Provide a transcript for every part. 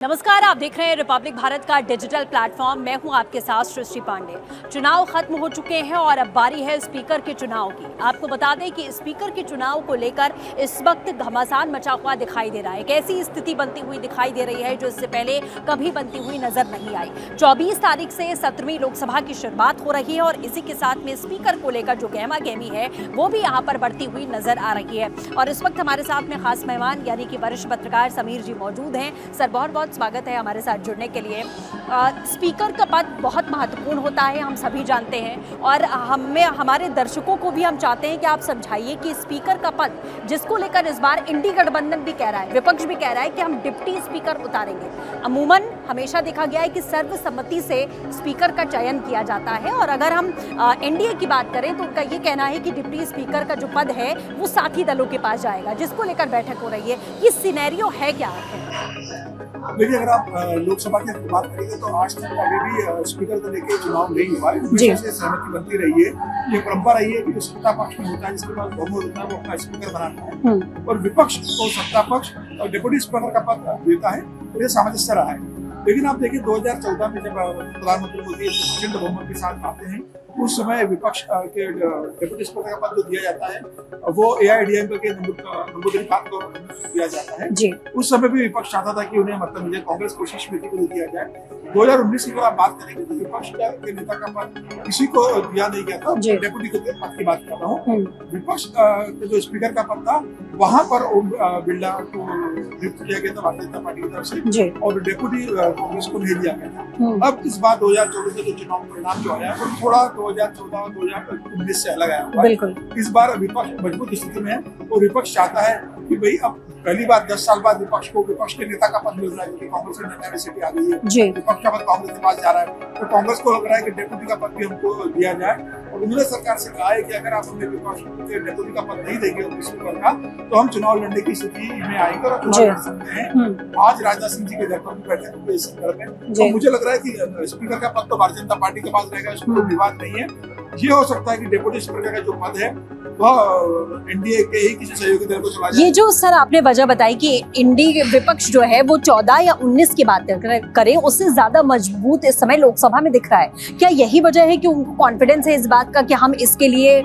नमस्कार, आप देख रहे हैं रिपब्लिक भारत का डिजिटल प्लेटफॉर्म। मैं हूं आपके साथ सृष्टि पांडे। चुनाव खत्म हो चुके हैं और अब बारी है स्पीकर के चुनाव की। आपको बता दें कि स्पीकर के चुनाव को लेकर इस वक्त घमासान मचा हुआ दिखाई दे रहा है। एक ऐसी स्थिति बनती हुई दिखाई दे रही है जो इससे पहले कभी बनती हुई नजर नहीं आई। 24 तारीख से 17वीं लोकसभा की शुरुआत हो रही है और इसी के साथ में स्पीकर को लेकर जो गहमा गहमी है वो भी यहाँ पर बढ़ती हुई नजर आ रही है। और इस वक्त हमारे साथ में खास मेहमान यानी कि वरिष्ठ पत्रकार समीर जी मौजूद हैं। सर, बहुत बहुत स्वागत है हमारे साथ जुड़ने के लिए। स्पीकर का पद बहुत महत्वपूर्ण होता है, हम सभी जानते हैं, और हमारे दर्शकों को भी हम चाहते हैं कि आप समझाइए कि स्पीकर का पद जिसको लेकर इस बार इंडी गठबंधन भी कह रहा है, विपक्ष भी कह रहा है कि हम डिप्टी स्पीकर उतारेंगे। अमूमन हमेशा देखा गया है कि सर्वसम्मति से स्पीकर का चयन किया जाता है, और अगर हम एनडीए की बात करें तो उनका ये कहना है कि डिप्टी स्पीकर का जो पद है वो साथी दलों के पास जाएगा, जिसको लेकर बैठक हो रही है। ये सिनेरियो है क्या? देखिए, अगर आप लोकसभा की बात करेंगे तो आज तक अभी भी स्पीकर को लेकर चुनाव नहीं हुआ है। हमेशा से सहमति बनती रही है, ये परंपरा रही है कि जो सत्ता पक्ष में होता है, जिसके पास बहुमत होता है, वो अपना स्पीकर बनाता है और विपक्ष को सत्ता पक्ष और डिप्टी स्पीकर का पद देता है। तो ये सामंजस्य रहा है। लेकिन आप देखिए 2014 में जब प्रधानमंत्री मोदी प्रचंड बहुमत के साथ आते हैं, उस समय विपक्ष के डिप्टी स्पीकर का पद जो दिया जाता है वो एआईएडीएमके के नंबूदिरी पाल को दिया जाता है जी। उस समय भी विपक्ष चाहता था कि उन्हें मतलब कांग्रेस कोशिश में को दिया जाए। 2019 की आप बात करेंगे तो विपक्ष के नेता का पद किसी को दिया नहीं गया था। डेप्यूटी के पद की बात कर रहा हूँ। विपक्ष के जो स्पीकर का पद था वहां पर ओम बिरला को नियुक्त किया गया था भारतीय जनता पार्टी की तरफ से, और डेप्यूटी कांग्रेस को नहीं दिया गया था। अब इस बार 2024 के जो चुनाव परिणाम जो आया वो थोड़ा 2014 और 2019 से अलग आया हुआ है। इस बार विपक्ष मजबूत स्थिति में है और विपक्ष चाहता है कि भाई अब पहली बार 10 साल बाद विपक्ष को विपक्ष के नेता का पद मिल रहा है, क्योंकि कांग्रेस की डायवर्सिटी आ गई है। विपक्ष का पद कांग्रेस के पास जा रहा है, तो कांग्रेस को लग रहा है कि डेप्यूटी का पद भी हमको दिया जाए। और उन्होंने सरकार से कहा है कि अगर आप हमें विपक्ष के डेप्यूटी का पद नहीं देंगे स्पीकर का, तो हम चुनाव लड़ने की स्थिति में आएंगे और चुनाव लड़ सकते हैं। आज राजनाथ सिंह जी के घर पर बैठे हुए इस संदर्भ में, तो मुझे लग रहा है कि स्पीकर का पद तो भारतीय जनता पार्टी के पास रहेगा, इसमें कोई विवाद नहीं है। ये हो सकता है कि डेप्यूटी स्पीकर का जो पद है वह एनडीए के ही किसी सहयोगी दल को चला जाए। ये जो सर आपने वजह बताई कि इंडी विपक्ष जो है वो 14 या 19 की बात करें, उससे ज्यादा मजबूत इस समय लोकसभा में दिख रहा है। क्या यही वजह है कि उनको कॉन्फिडेंस है इस बात का कि हम इसके लिए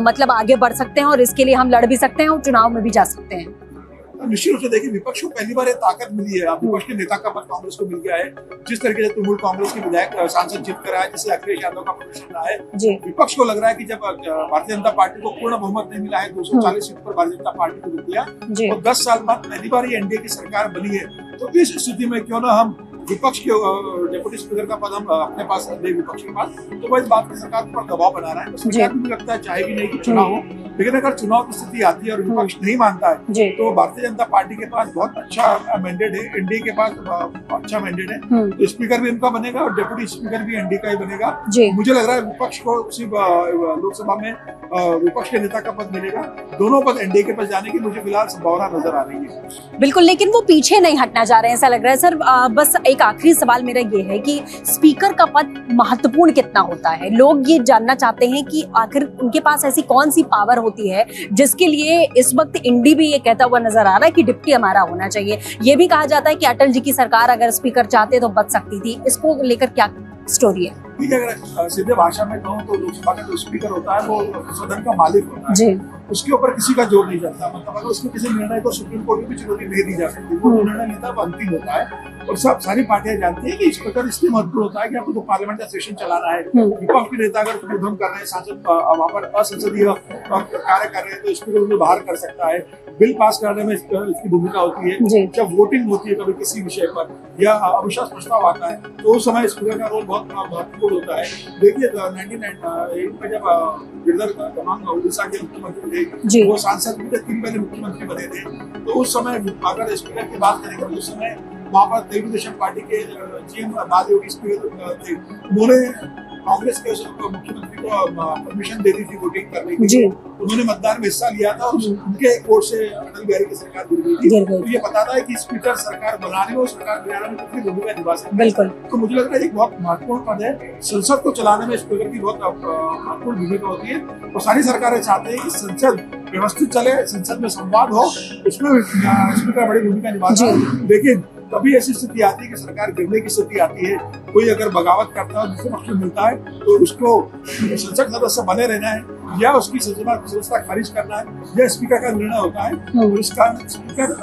मतलब आगे बढ़ सकते हैं और इसके लिए हम लड़ भी सकते हैं और चुनाव में भी जा सकते हैं? निश्चित रूप से देखिए, विपक्ष को पहली बार ये ताकत मिली है। विपक्ष के नेता का पद कांग्रेस को मिल गया है। जिस तरीके से तृणमूल कांग्रेस के विधायक सांसद जीत कर आए, जिससे अखिलेश यादव का प्रदर्शन रहा है, विपक्ष को लग रहा है कि जब भारतीय जनता पार्टी को पूर्ण बहुमत नहीं मिला है, 240 सीट पर भारतीय जनता पार्टी को दिया और 10 साल बाद पहली बार ये एनडीए की सरकार बनी है, तो इस स्थिति में क्यों ना हम विपक्ष के डेप्यूटी स्पीकर का पद हम अपने पास दे विपक्ष के पास। तो वह इस बात की सरकार पर दबाव बना रहा है। सरकार भी लगता है चाहेगी नहीं कि चुनाव हो, लेकिन अगर चुनाव की स्थिति आती है और विपक्ष नहीं मानता है तो भारतीय जनता पार्टी के पास बहुत अच्छा मैंडेट है, एनडीए के पास अच्छा मैंडेट है, तो स्पीकर भी उनका बनेगा और डेप्यूटी स्पीकर भी एनडीए का ही बनेगा। मुझे लग रहा है विपक्ष को सिर्फ लोकसभा में विपक्ष के नेता का पद मिलेगा। दोनों पद एनडीए के पास जाने की मुझे फिलहाल संभावना नजर आ रही है। बिल्कुल, लेकिन वो पीछे नहीं हटना चाह रहे हैं ऐसा लग रहा है। सर, बस एक आखिरी सवाल मेरा ये है कि स्पीकर का पद महत्वपूर्ण कितना होता है? लोग ये जानना चाहते हैं कि आखिर उनके पास ऐसी कौन सी पावर होती है जिसके लिए इस वक्त इंडी भी ये कहता हुआ नजर आ रहा है कि डिप्टी हमारा होना चाहिए। ये भी कहा जाता है कि अटल जी की सरकार अगर स्पीकर चाहते तो बच सकती थी। इसको लेकर क्या स्टोरी है? ठीक है, अगर सीधे भाषा में कहूँ तो लोकसभा का जो स्पीकर होता है वो सदन का मालिक होता है, उसके ऊपर किसी का जोर नहीं चलता। मतलब अगर उसके किसी निर्णय को सुप्रीम कोर्ट में भी चुनौती नहीं दी जा सकती, वो निर्णय लेता है वो अंतिम होता है। और सारी पार्टियां जानती है कि स्पीकर इसलिए महत्वपूर्ण होता है कि आपको तो पार्लियामेंट का सेशन चलाना है, विपक्ष के नेता अगर उद्यम कर रहे हैं, सांसद वहां पर असंसदीय कार्य कर रहे हैं तो स्पीकर उन्हें बाहर कर सकता है। बिल पास करने में इसकी भूमिका होती है। जब वोटिंग होती है कभी किसी विषय पर या अविश्वास प्रस्ताव आता है तो उस समय स्पीकर का रोल बहुत महत्वपूर्ण होता है। देखिए 1998 में जब गिरधर तमांग उड़ीसा के मुख्यमंत्री थे, वो सांसद भी 3 पहले मुख्यमंत्री बने थे, तो उस समय अगर स्पीकर की बात करेंगे तो उस समय वहाँ पर तेलुगु देशम पार्टी के जीएम बालयोगी स्पीकर थे। उन्होंने कांग्रेस के मुख्यमंत्री को परमिशन दे दी थी वोटिंग करने के लिए। उन्होंने मतदान में हिस्सा लिया था और उनके वोट से अटल बिहारी की सरकार गिर गई थी। तो ये बताता है कि स्पीकर सरकार बनाने और सरकार गिराने में कितनी भूमिका निभा सकते हैं। तो मुझे लग रहा है एक बहुत महत्वपूर्ण पद है। संसद को चलाने में स्पीकर की बहुत महत्वपूर्ण भूमिका होती है और सारी सरकारें चाहते हैं कि संसद व्यवस्थित चले, संसद में संवाद हो, उसमें स्पीकर बड़ी भूमिका निभाता है। देखिए कभी ऐसी स्थिति आती है कि सरकार गिरने की स्थिति आती है, कोई अगर बगावत करता है दूसरे पक्ष में मिलता है तो उसको संसद सदस्य बने रहना है या उसकी सदस्यता खारिज करना है या स्पीकर का निर्णय होता है। और इस कारण स्पीकर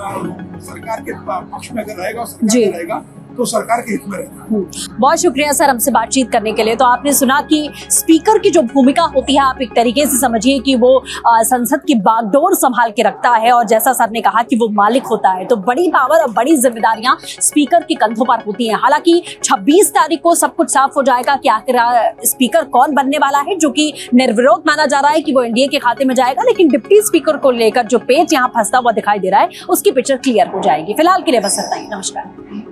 सरकार के पक्ष में अगर रहेगा और सरकार में रहेगा तो सरकार के हित में रहता है। बहुत शुक्रिया सर हमसे बातचीत करने के लिए। तो आपने सुना कि स्पीकर की जो भूमिका होती है, आप एक तरीके से समझिए कि वो संसद की बागडोर संभाल के रखता है, और जैसा सर ने कहा कि वो मालिक होता है, तो बड़ी पावर और बड़ी जिम्मेदारियां स्पीकर के कंधों पर होती हैं। हालांकि 26 तारीख को सब कुछ साफ हो जाएगा कि आखिर स्पीकर कौन बनने वाला है, जो कि निर्विरोध माना जा रहा है कि वो एनडीए के खाते में जाएगा। लेकिन डिप्टी स्पीकर को लेकर जो पेच यहाँ फंसता हुआ दिखाई दे रहा है, उसकी पिक्चर क्लियर हो जाएगी। फिलहाल के लिए बस इतना ही। नमस्कार।